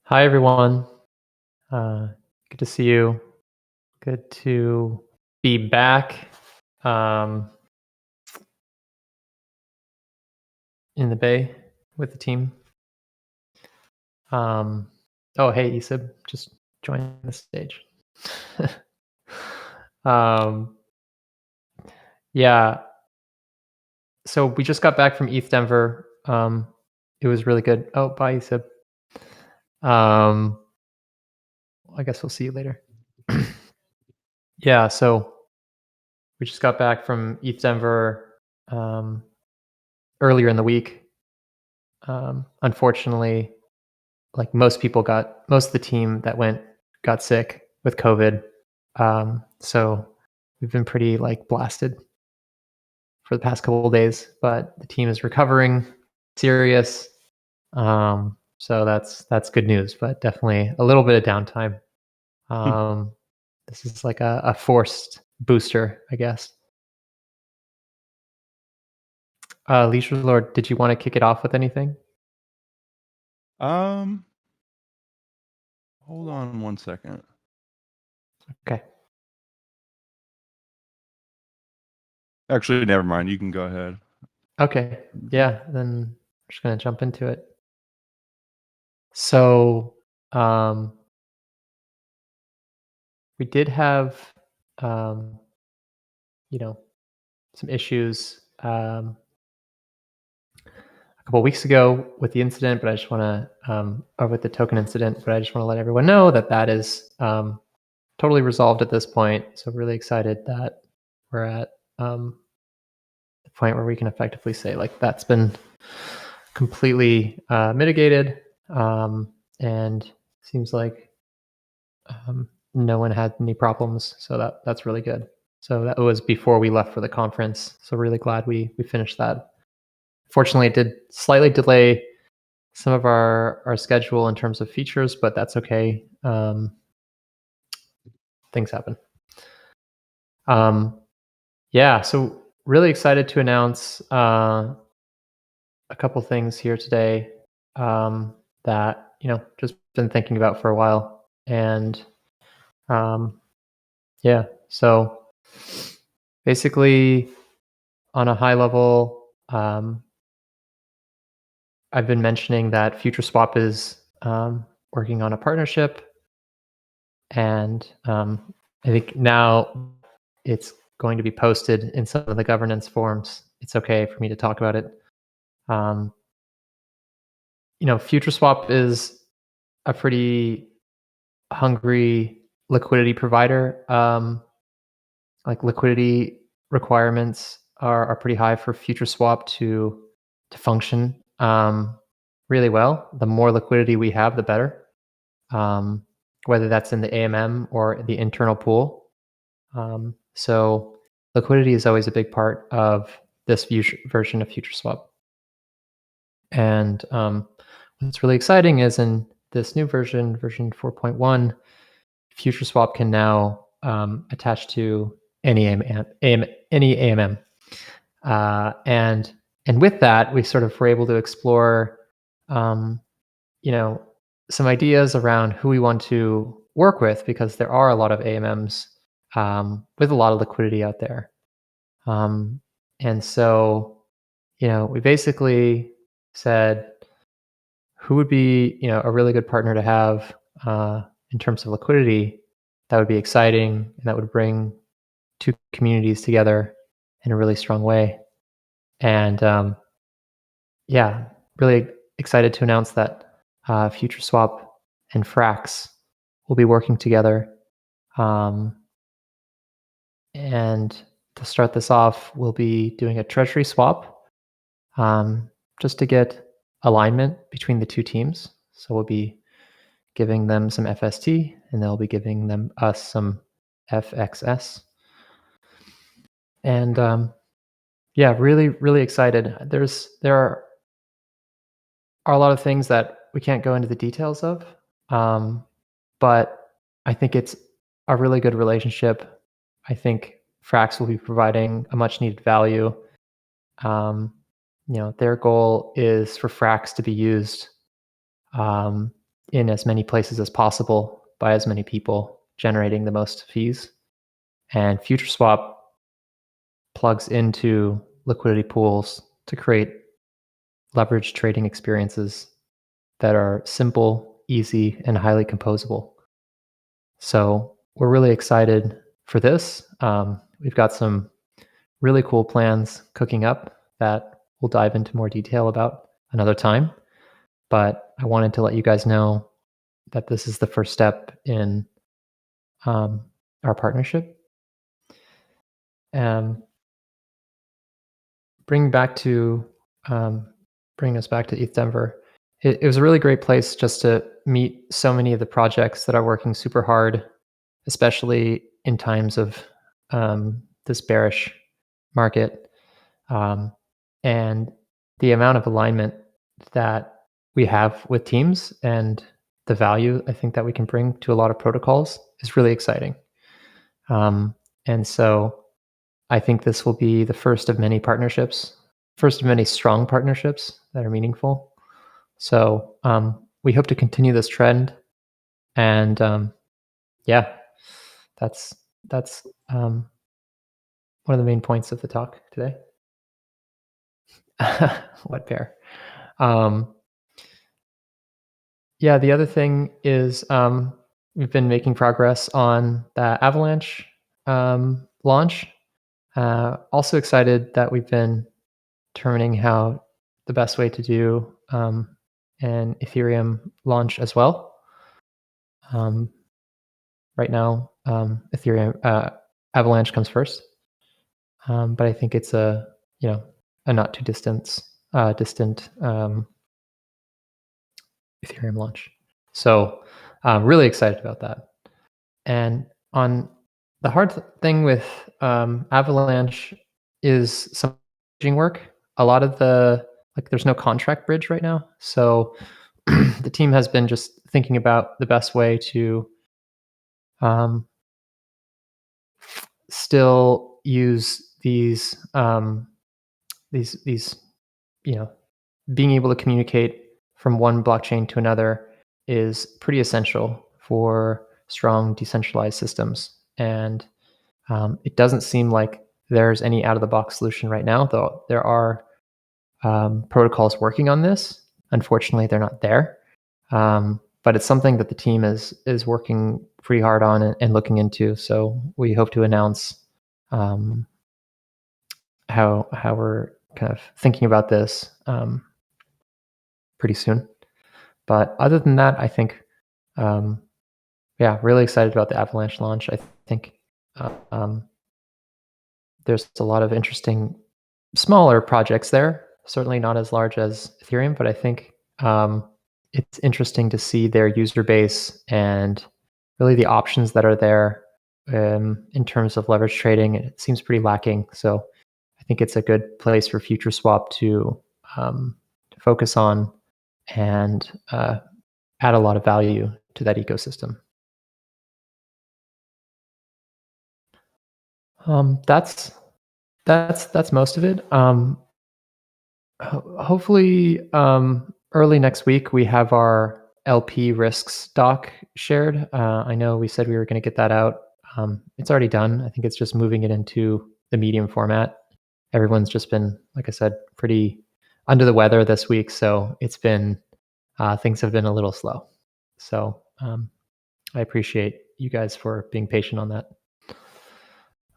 Hi, everyone. Good to see you. Good to be back um, in the Bay with the team. Um, oh, hey, Isab, just join the stage. um, yeah, so we just got back from ETH Denver. It was really good. Oh, bye, Isab. Um, I guess we'll see you later. Yeah, so we just got back from ETH Denver um, earlier in the week. Unfortunately, like most of the team that went got sick with COVID. So we've been pretty like blasted for the past couple of days, but the team is recovering serious. So that's good news, but definitely a little bit of downtime. Um, this is like a forced booster, I guess. Leisure Lord, did you want to kick it off with anything? Um, Hold on one second. Okay. Actually, never mind. You can go ahead. Okay. Yeah, then I'm just gonna jump into it. So, um, we did have, um, you know, some issues a couple weeks ago with the incident, but I just want to, or with the token incident, but I just want to let everyone know that that is totally resolved at this point. So really excited that we're at the point where we can effectively say like that's been completely mitigated, and seems like no one had any problems. So that's really good. So that was before we left for the conference. So really glad we finished that. Fortunately, it did slightly delay some of our schedule in terms of features, but that's okay. Things happen. Yeah, so really excited to announce a couple things here today that just been thinking about for a while, and yeah, so basically on a high level, I've been mentioning that Futureswap is working on a partnership, and I think now it's going to be posted in some of the governance forums. It's okay for me to talk about it. Um, Futureswap is a pretty hungry liquidity provider. Like liquidity requirements are pretty high for Futureswap to function really well. The more liquidity we have, the better. Whether that's in the AMM or the internal pool. So liquidity is always a big part of this version of Futureswap. And what's really exciting is in this new version 4.1, Futureswap can now attach to any AMM. And with that, we sort of were able to explore, um, you know, some ideas around who we want to work with, because there are a lot of AMMs with a lot of liquidity out there. And so, we basically said who would be, a really good partner to have in terms of liquidity that would be exciting and that would bring two communities together in a really strong way. And yeah, really excited to announce that Futureswap and Frax will be working together. And to start this off, we'll be doing a Treasury Swap just to get alignment between the two teams. So we'll be giving them some FST, and they'll be giving us some FXS. And yeah, really, really excited. There are a lot of things that we can't go into the details of, but I think it's a really good relationship. I think Frax will be providing a much needed value. Their goal is for Frax to be used in as many places as possible by as many people, generating the most fees. And Futureswap plugs into liquidity pools to create leveraged trading experiences that are simple, easy, and highly composable. So we're really excited for this. We've got some really cool plans cooking up that we'll dive into more detail about another time. But I wanted to let you guys know that this is the first step in our partnership. Bring us back to ETH Denver. It was a really great place just to meet so many of the projects that are working super hard, especially in times of this bearish market. And the amount of alignment that we have with teams and the value I think that we can bring to a lot of protocols is really exciting. And so I think this will be the first of many partnerships, first of many strong partnerships that are meaningful. So we hope to continue this trend, and yeah, that's one of the main points of the talk today. What pair? Yeah, the other thing is we've been making progress on the Avalanche launch. Also excited that we've been determining how the best way to do an Ethereum launch as well. Right now, Ethereum Avalanche comes first, but I think it's a not too distant Ethereum launch. So really excited about that. And on the hard thing with Avalanche is some bridging work. A lot of there's no contract bridge right now. So the team has been just thinking about the best way to still use these being able to communicate from one blockchain to another is pretty essential for strong decentralized systems. And it doesn't seem like there's any out of the box solution right now, though there are protocols working on this. Unfortunately, they're not there. But it's something that the team is working pretty hard on and looking into. So we hope to announce how we're kind of thinking about this pretty soon. But other than that, I think, really excited about the Avalanche launch. I think there's a lot of interesting smaller projects there. Certainly not as large as Ethereum, but I think it's interesting to see their user base and really the options that are there in terms of leverage trading. It seems pretty lacking. So I think it's a good place for Futureswap to focus on and add a lot of value to that ecosystem. That's most of it. Hopefully, early next week we have our LP risks doc shared. I know we said we were going to get that out. It's already done. I think it's just moving it into the Medium format. Everyone's just been, like I said, pretty under the weather this week, so it's been things have been a little slow. So I appreciate you guys for being patient on that.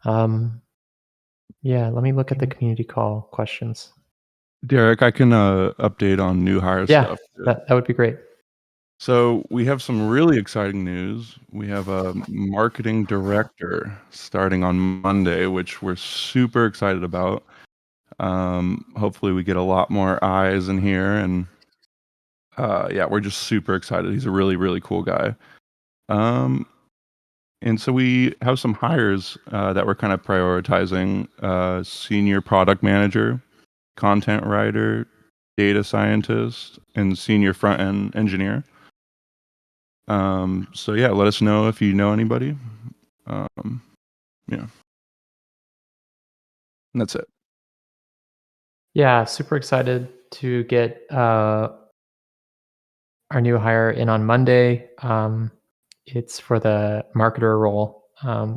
Let me look at the community call questions. Derek, I can update on new hire stuff. That would be great. So we have some really exciting news. We have a marketing director starting on Monday, which we're super excited about. Hopefully we get a lot more eyes in here, and we're just super excited. He's a really, really cool guy. And so we have some hires that we're kind of prioritizing: senior product manager, content writer, data scientist, and senior front end engineer. Let us know if you know anybody. And that's it. Yeah, super excited to get our new hire in on Monday. It's for the marketer role.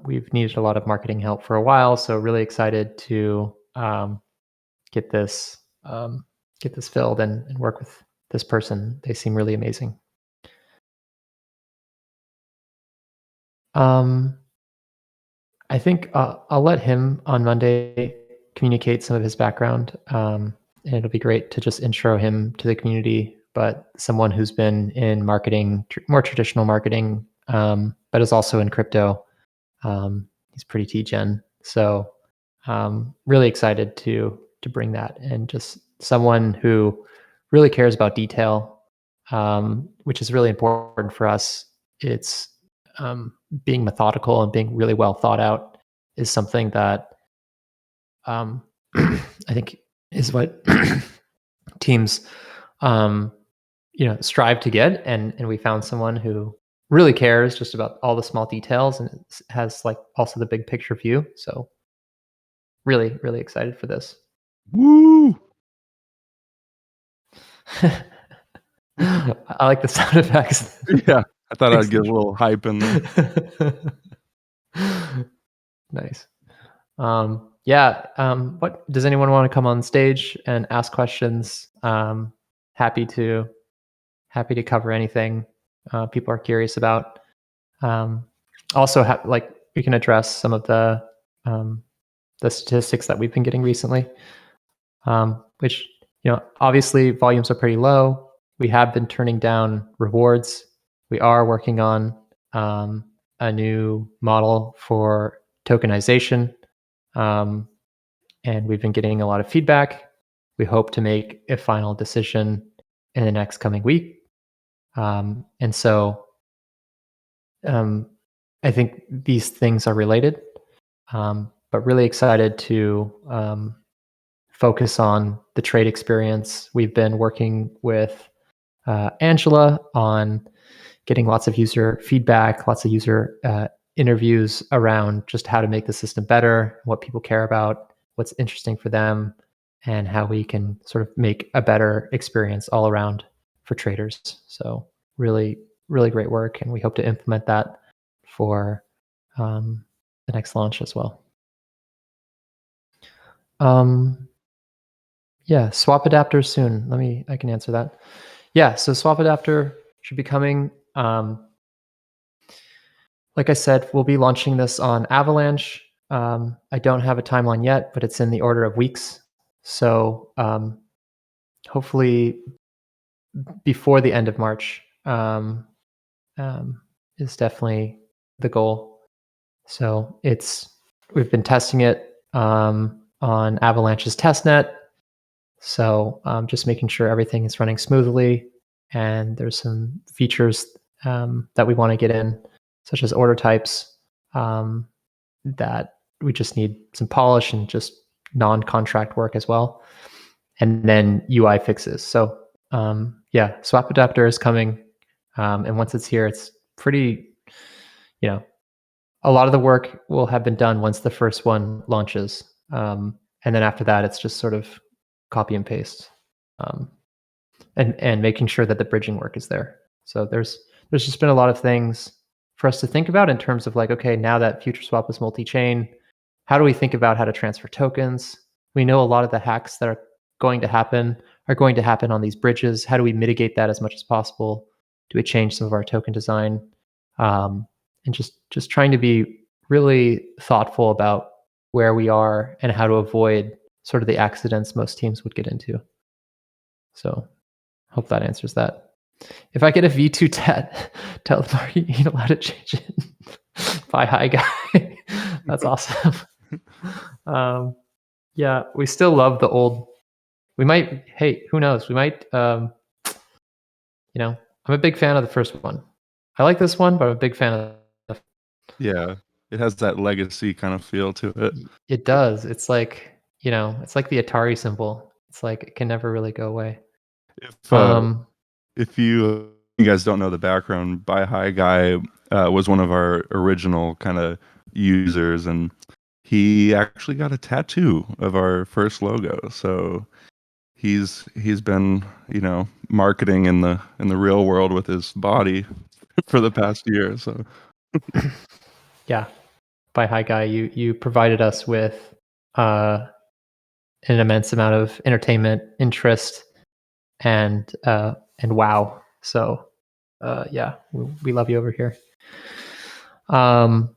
We've needed a lot of marketing help for a while, so really excited to get this get this filled and work with this person. They seem really amazing. Um, I think I'll let him on Monday communicate some of his background, and it'll be great to just intro him to the community. But someone who's been in marketing, more traditional marketing, but is also in crypto. He's pretty T-gen, so really excited to bring that, and just someone who really cares about detail, which is really important for us. It's being methodical and being really well thought out is something that I think is what teams um, strive to get, and we found someone who really cares just about all the small details and has like also the big picture view. So really, really excited for this. Woo! I like the sound effects. Yeah, I thought I'd get a Extension. little hype in there. Nice. Yeah. What does anyone want to come on stage and ask questions? Happy to happy to cover anything people are curious about. Um, also, like we can address some of um, the statistics that we've been getting recently, which obviously volumes are pretty low. We have been turning down rewards. We are working on a new model for tokenization, um, and we've been getting a lot of feedback. We hope to make a final decision in the next coming week. And so um, I think these things are related, but really excited to focus on the trade experience. We've been working with Angela on getting lots of user feedback, lots of user interviews around just how to make the system better, what people care about, what's interesting for them, and how we can sort of make a better experience all around for traders. So really, really great work, and we hope to implement that for the next launch as well. Yeah, swap adapters soon. I can answer that. Yeah, so swap adapter should be coming. Like I said, we'll be launching this on Avalanche. I don't have a timeline yet, but it's in the order of weeks. So hopefully before the end of March is definitely the goal. So we've been testing it on Avalanche's testnet. So just making sure everything is running smoothly, and there's some features that we want to get in, such as order types, that we just need some polish and just non-contract work as well, and then UI fixes. So yeah, swap adapter is coming, and once it's here, it's pretty, a lot of the work will have been done once the first one launches, and then after that, it's just sort of copy and paste, um, and making sure that the bridging work is there. So there's just been a lot of things for us to think about in terms of like, okay, now that Futureswap is multi-chain, how do we think about how to transfer tokens? We know a lot of the hacks that are going to happen on these bridges. How do we mitigate that as much as possible? Do we change some of our token design? And just trying to be really thoughtful about where we are and how to avoid sort of the accidents most teams would get into. So hope that answers that. If I get a V2 tet, tell them, are you allowed to change it? Bye, hi guy. That's awesome. Yeah, we still love the old. We might, hey, who knows? We might, I'm a big fan of the first one. I like this one, but I'm a big fan of Yeah, it has that legacy kind of feel to it. it does. It's like, it's like the Atari symbol. It's like it can never really go away. If Um, if you guys don't know the background, Buy High Guy was one of our original kind of users, and he actually got a tattoo of our first logo. So he's been, marketing in the real world with his body for the past year. So Yeah. By Hi Guy, you provided us with an immense amount of entertainment, interest, and wow. So yeah, we love you over here. What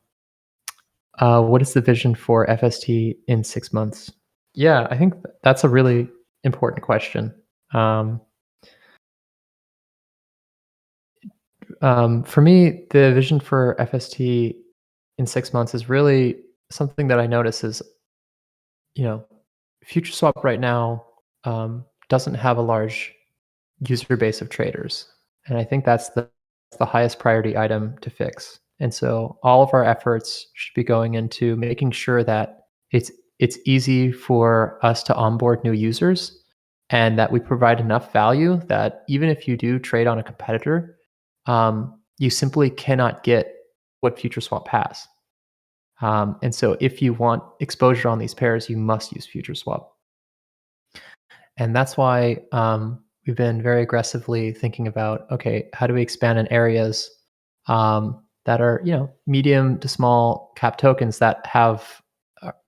is the vision for FST in 6 months? Yeah, I think that's a really important question. For me, the vision for FST in 6 months is really something that I notice is, you know, Futureswap right now doesn't have a large user base of traders, and I think that's the highest priority item to fix. And so all of our efforts should be going into making sure that it's easy for us to onboard new users, and that we provide enough value that even if you do trade on a competitor, you simply cannot get what Futureswap has. And so if you want exposure on these pairs, you must use Futureswap. And that's why we've been very aggressively thinking about, okay, how do we expand in areas that are, medium to small cap tokens that have,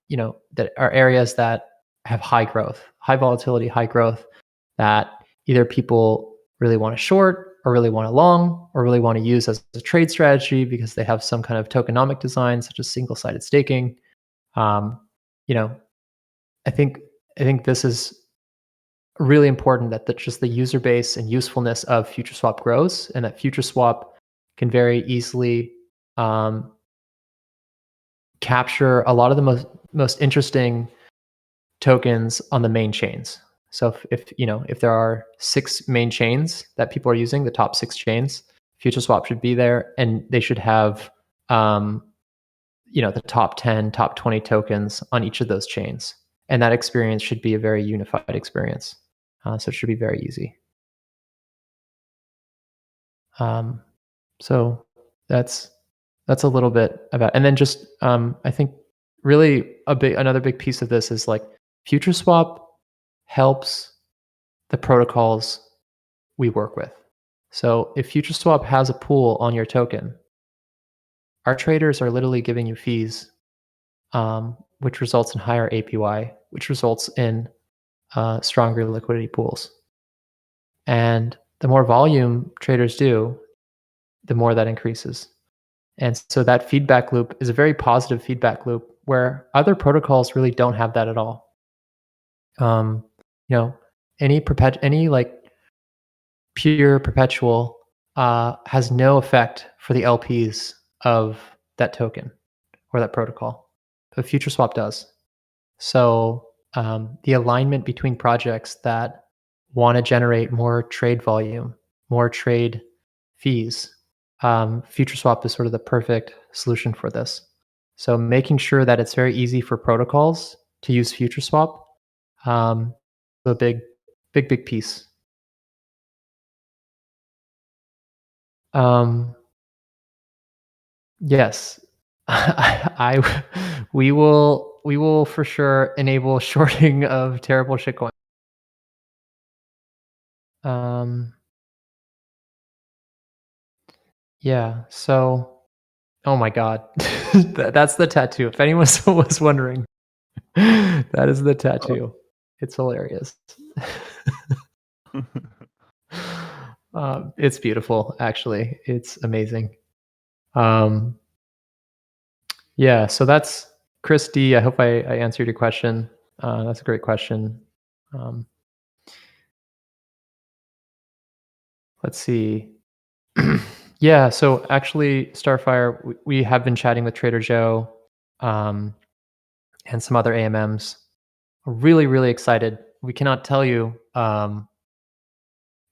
that are areas that have high growth, high volatility, high growth, that either people really want to short or really want to long or really want to use as a trade strategy because they have some kind of tokenomic design, such as single-sided staking. Um, you know, I think this is really important that just the user base and usefulness of Futureswap grows, and that Futureswap can very easily capture a lot of the most interesting tokens on the main chains. So if there are 6 main chains that people are using, the top 6 chains, Futureswap should be there, and they should have the top 10, top 20 tokens on each of those chains, and that experience should be a very unified experience. So it should be very easy. So that's a little bit about, and then just I think really another big piece of this is like Futureswap helps the protocols we work with. So if Futureswap has a pool on your token, our traders are literally giving you fees, which results in higher APY, which results in stronger liquidity pools. And the more volume traders do, the more that increases. And so that feedback loop is a very positive feedback loop where other protocols really don't have that at all. Um, any like pure perpetual has no effect for the LPs of that token or that protocol, but Futureswap does. So the alignment between projects that want to generate more trade volume, more trade fees, Futureswap is sort of the perfect solution for this. So making sure that it's very easy for protocols to use Futureswap, a big piece. Yes, we will for sure enable shorting of terrible shitcoin. Um, yeah. So, oh my god, that's the tattoo. If anyone was wondering, that is the tattoo. It's hilarious. It's beautiful, actually. It's amazing. Um, yeah. So that's Chris D. I hope I answered your question. That's a great question. Um, let's see. Yeah, so actually, Starfire, we have been chatting with Trader Joe and some other AMMs. We're really, really excited. We cannot tell you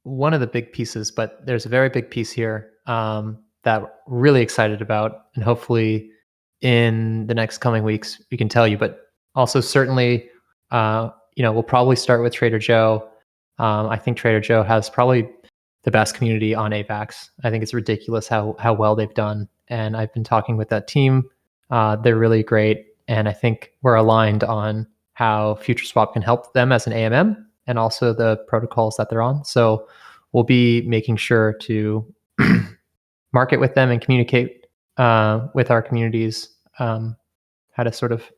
one of the big pieces, but there's a very big piece here that we're really excited about. And hopefully, in the next coming weeks, we can tell you. But also, certainly, we'll probably start with Trader Joe. I think Trader Joe has probably the best community on AVAX. I think it's ridiculous how well they've done. And I've been talking with that team. They're really great. And I think we're aligned on how Futureswap can help them as an AMM and also the protocols that they're on. So we'll be making sure to market with them and communicate with our communities how to sort of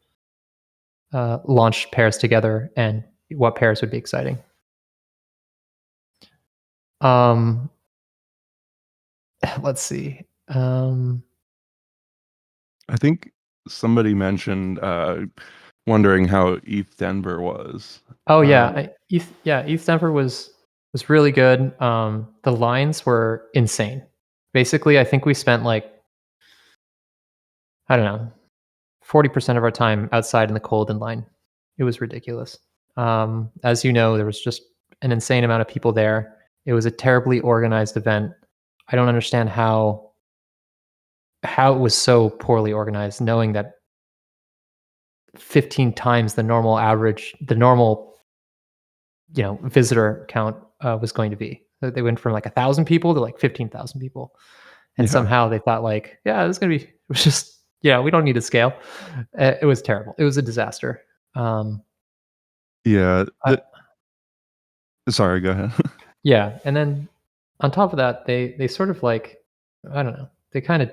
launch pairs together and what pairs would be exciting. Um, let's see. I think somebody mentioned wondering how ETH Denver was. Oh yeah, Um, ETH Denver was really good. The lines were insane. Basically, I think we spent like, I don't know, 40% of our time outside in the cold in line. It was ridiculous. As you know, there was just an insane amount of people there. It was a terribly organized event. I don't understand how it was so poorly organized, knowing that 15 times the normal visitor count was going to be. They went from like 1,000 people to like 15,000 people, and yeah, somehow they thought like, yeah, this is gonna be. It was just we don't need to scale. It was terrible. It was a disaster. Um, yeah. I, Sorry, go ahead. yeah, and then on top of that, they sort of like, I don't know. They kind of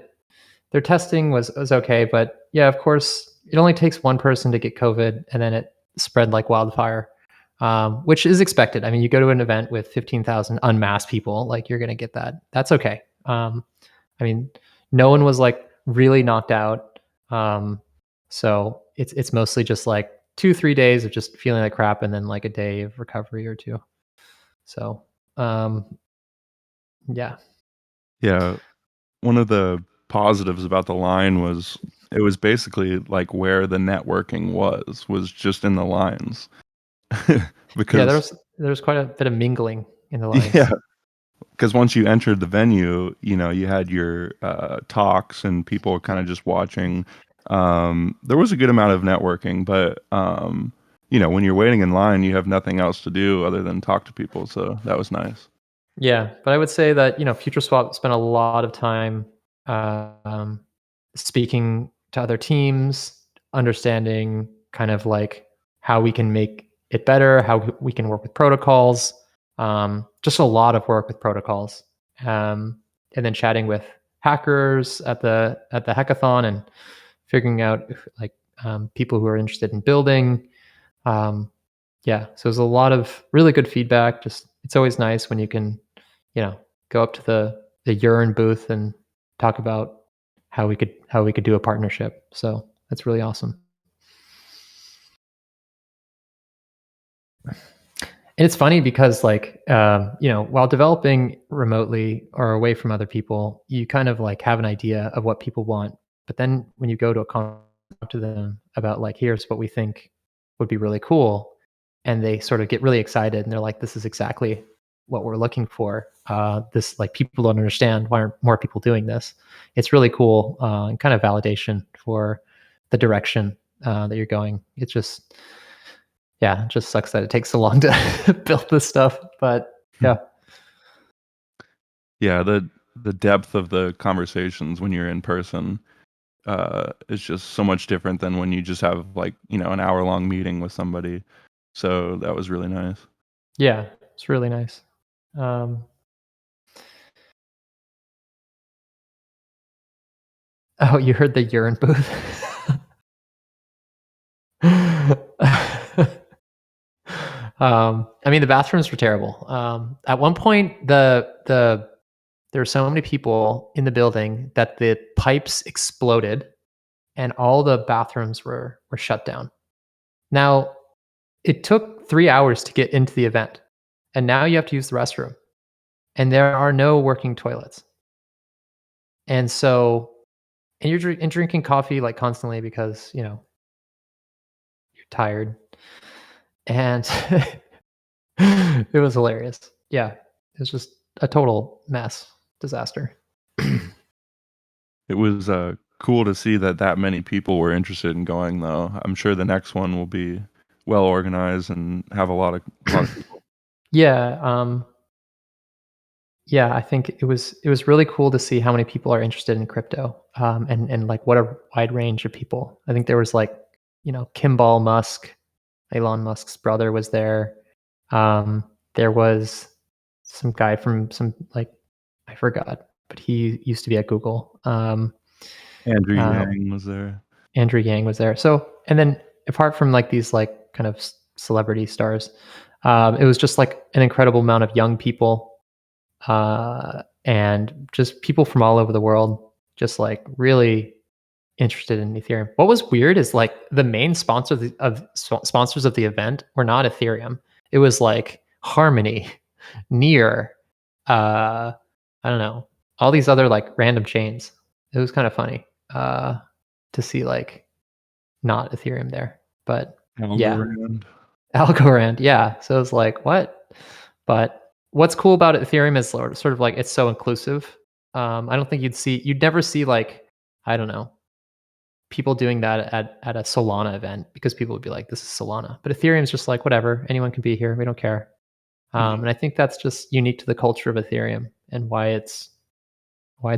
their testing was okay, but yeah, of course, it only takes one person to get COVID, and then it spread like wildfire, which is expected. I mean, you go to an event with 15,000 unmasked people, like you're gonna get that. That's okay. I mean, no one was like really knocked out, so it's mostly just like 2-3 days of just feeling like crap, and then like a day of recovery or two. So, um, yeah, Yeah, one of the positives about the line was it was basically like where the networking was just in the lines. yeah. Because There was quite a bit of mingling in the yeah, lines. because once you entered the venue, you had your talks and people were kind of just watching. There was a good amount of networking, but when you're waiting in line, you have nothing else to do other than talk to people. So that was nice. Yeah, but I would say that Futureswap spent a lot of time um, speaking to other teams, understanding kind of like how we can make it better, how we can work with protocols. Just a lot of work with protocols, and then chatting with hackers at the hackathon and figuring out like people who are interested in building. Um, yeah, so there's a lot of really good feedback. Just it's always nice when you can, go up to the urine booth and talk about how we could do a partnership. So that's really awesome. And it's funny because like while developing remotely or away from other people, you kind of like have an idea of what people want. But then when you go to a talk to them about like here's what we think would be really cool, and they sort of get really excited and they're like, this is exactly what we're looking for. This like people don't understand why aren't more people doing this. It's really cool and kind of validation for the direction that you're going. It's just it just sucks that it takes so long to build this stuff. But yeah, Yeah, the depth of the conversations when you're in person is just so much different than when you just have like an hour long meeting with somebody. So that was really nice. yeah, it's really nice. Um, oh, you heard the urine booth. I mean, the bathrooms were terrible. At one point, there were so many people in the building that the pipes exploded, and all the bathrooms were shut down. Now, it took 3 hours to get into the event, and now you have to use the restroom, and there are no working toilets. And so, and you're drinking coffee like constantly because you're tired, and it was hilarious. Yeah, it was just a total mess, disaster. It was cool to see that many people were interested in going though. I'm sure the next one will be well organized and have a lot of people. Yeah, yeah, I think it was really cool to see how many people are interested in crypto, and like what a wide range of people. I think there was like, Kimball Musk, Elon Musk's brother was there. There was some guy from some like I forgot, but he used to be at Google. Andrew Uh, Yang was there. Andrew Yang was there. So, and then apart from like these like kind of celebrity stars, it was just like an incredible amount of young people and just people from all over the world, just like really interested in Ethereum. What was weird is like the main sponsors of the event were not Ethereum. It was like Harmony, Near, uh, I don't know, all these other like random chains. It was kind of funny to see like not Ethereum there, but yeah, Algorand. Algorand, yeah. So it was like what? But what's cool about Ethereum is sort of like it's so inclusive. I don't think you'd never see like I don't know people doing that at a Solana event because people would be like, "This is Solana," but Ethereum's just like whatever, anyone can be here, we don't care. Yeah. And I think that's just unique to the culture of Ethereum and why it's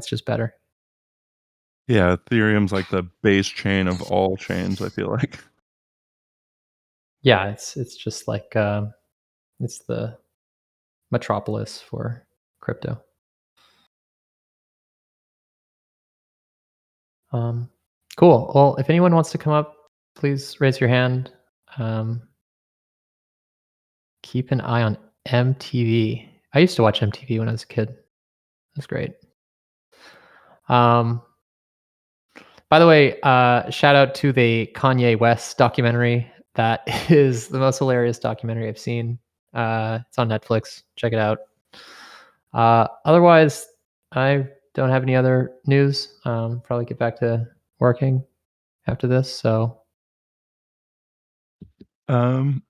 just better. Yeah, Ethereum's like the base chain of all chains, I feel like. Yeah, it's just like it's the metropolis for crypto. Um, cool. Well, if anyone wants to come up, please raise your hand. Um, keep an eye on MTV. I used to watch MTV when I was a kid. That's great. Um, by the way, shout out to the Kanye West documentary. That is the most hilarious documentary I've seen. It's on Netflix. Check it out. Otherwise, I don't have any other news. Probably get back to working after this. So, Um,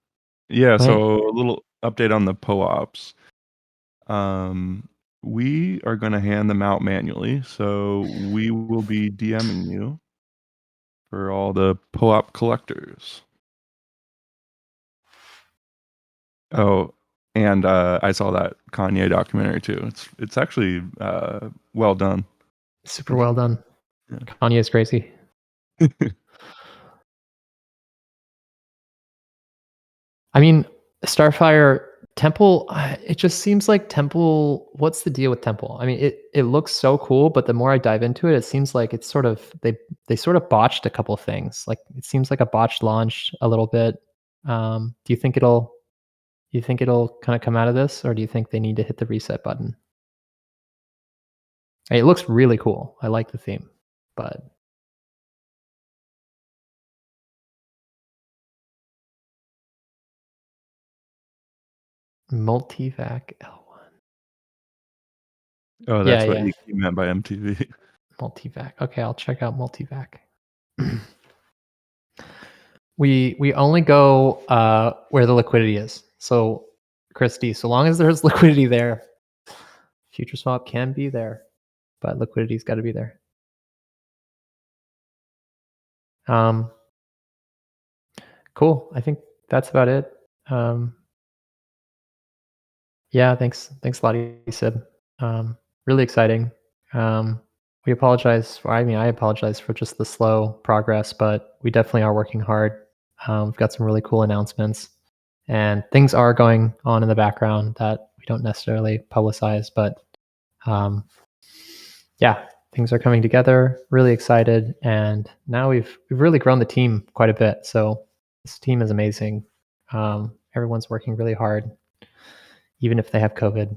yeah, right. so a little update on the POAPs. Um, we are gonna hand them out manually, so we will be DMing you for all the POAP collectors. Oh, and I saw that Kanye documentary too. It's actually well done. Super well done. Yeah. Kanye is crazy. I mean, Starfire Temple. It just seems like Temple. What's the deal with Temple? I mean, it looks so cool, but the more I dive into it, it seems like it's sort of they sort of botched a couple of things. Like it seems like a botched launch a little bit. Do you think it'll kind of come out of this, or do you think they need to hit the reset button? It looks really cool. I like the theme, but Multivac L1. Oh, Yeah, that's what yeah. he meant by MTV. Multivac. Okay, I'll check out Multivac. We only go where the liquidity is. So, Christy, so long as there's liquidity there, Futureswap can be there, but liquidity's got to be there. Um, cool. I think that's about it. Um, yeah, thanks a lot, Sid. Really exciting. Um, we apologize for. I mean, I apologize for just the slow progress, but we definitely are working hard. We've got some really cool announcements, and things are going on in the background that we don't necessarily publicize. But yeah, things are coming together. Really excited, and now we've really grown the team quite a bit. So this team is amazing. Everyone's working really hard, even if they have COVID.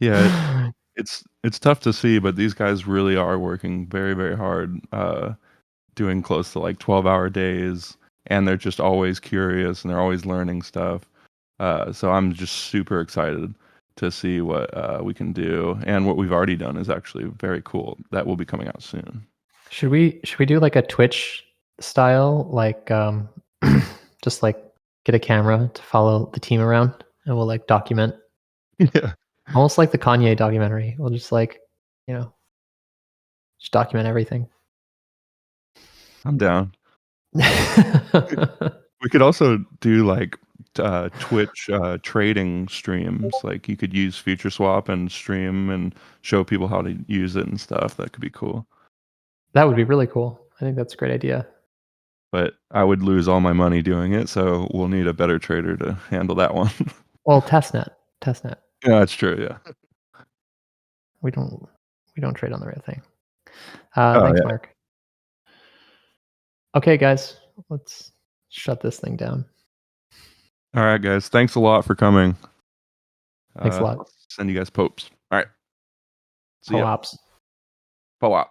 Yeah, it's tough to see, but these guys really are working very, very hard, doing close to like 12-hour days, and they're just always curious and they're always learning stuff. So I'm just super excited to see what we can do, and what we've already done is actually very cool. That will be coming out soon. Should we do like a Twitch style, like just like get a camera to follow the team around and we'll like document Yeah, almost like the Kanye documentary. We'll just like, you know, just document everything. I'm down. We could also do like Twitch trading streams. Like you could use Futureswap and stream and show people how to use it and stuff. That could be cool. That would be really cool. I think that's a great idea. but I would lose all my money doing it. So we'll need a better trader to handle that one. Well, testnet. Yeah, that's true. Yeah. We don't trade on the right thing. Oh Thanks, yeah. Mark. Okay, guys, let's shut this thing down. All right, guys. Thanks a lot for coming. Thanks a lot. I'll send you guys popes. All right. See ya. Co-ops. Po-op.